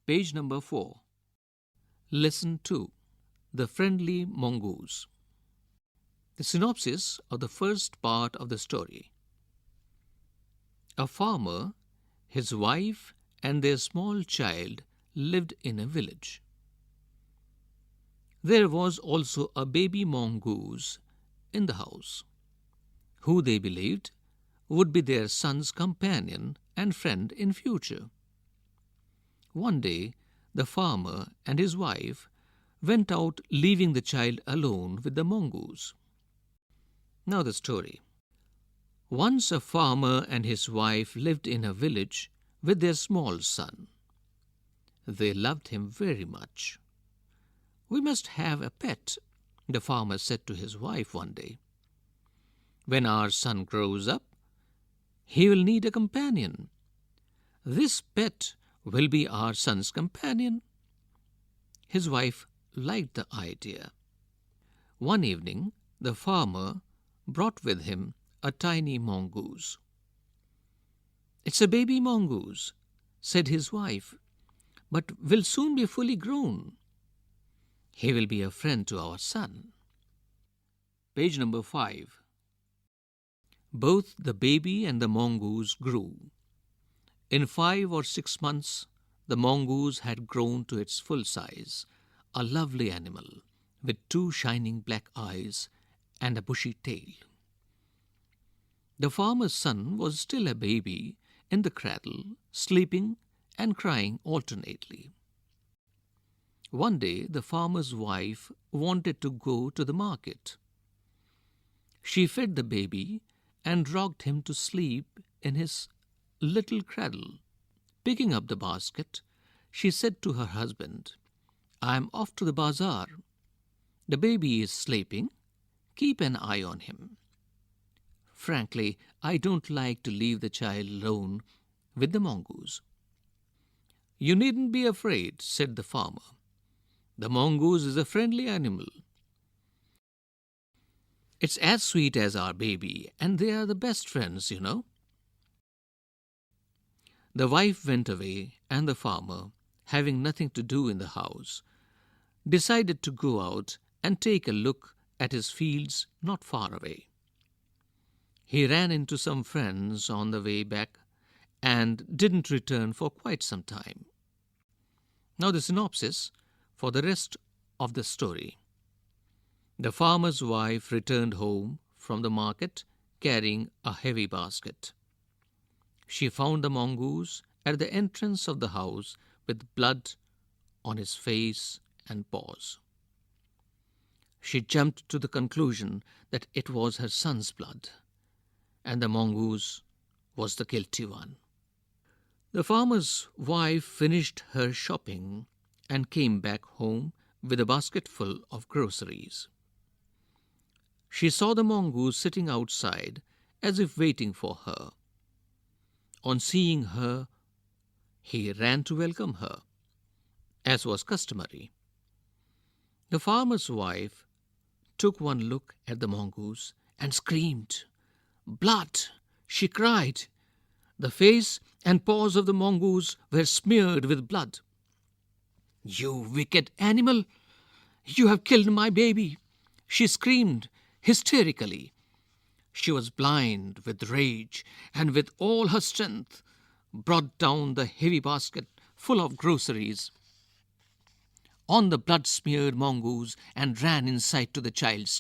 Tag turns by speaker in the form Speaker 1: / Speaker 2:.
Speaker 1: Page number 4. Lesson 2. The Friendly Mongoose. The synopsis of the first part of the story. A farmer, his wife, and their small child lived in a village. There was also a baby mongoose in the house, who they believed would be their son's companion and friend in future. One day, the farmer and his wife went out, leaving the child alone with the mongoose. Now the story. Once a farmer and his wife lived in a village with their small son. They loved him very much. "We must have a pet," the farmer said to his wife one day. "When our son grows up, he will need a companion. This pet will be our son's companion." His wife liked the idea. One evening, the farmer brought with him a tiny mongoose. "It's a baby mongoose," said his wife, "but will soon be fully grown. He will be a friend to our son." Page number 5. Both the baby and the mongoose grew. In 5 or 6 months, the mongoose had grown to its full size, a lovely animal with 2 shining black eyes and a bushy tail. The farmer's son was still a baby in the cradle, sleeping and crying alternately. One day, the farmer's wife wanted to go to the market. She fed the baby and rocked him to sleep in his little cradle. Picking up the basket, she said to her husband, "I am off to the bazaar. The baby is sleeping. Keep an eye on him." Frankly, I don't like to leave the child alone with the mongoose. "You needn't be afraid," said the farmer. "The mongoose is a friendly animal. It's as sweet as our baby, and they are the best friends, you know." The wife went away, and the farmer, having nothing to do in the house, decided to go out and take a look at his fields not far away. He ran into some friends on the way back and didn't return for quite some time. Now the synopsis for the rest of the story. The farmer's wife returned home from the market carrying a heavy basket. She found the mongoose at the entrance of the house with blood on his face and paws. She jumped to the conclusion that it was her son's blood, and the mongoose was the guilty one. The farmer's wife finished her shopping and came back home with a basket full of groceries. She saw the mongoose sitting outside as if waiting for her. On seeing her, he ran to welcome her, as was customary. The farmer's wife took one look at the mongoose and screamed. "Blood!" she cried. The face and paws of the mongoose were smeared with blood. "You wicked animal! You have killed my baby!" she screamed hysterically. She was blind with rage and with all her strength brought down the heavy basket full of groceries on the blood-smeared mongoose and ran inside to the child's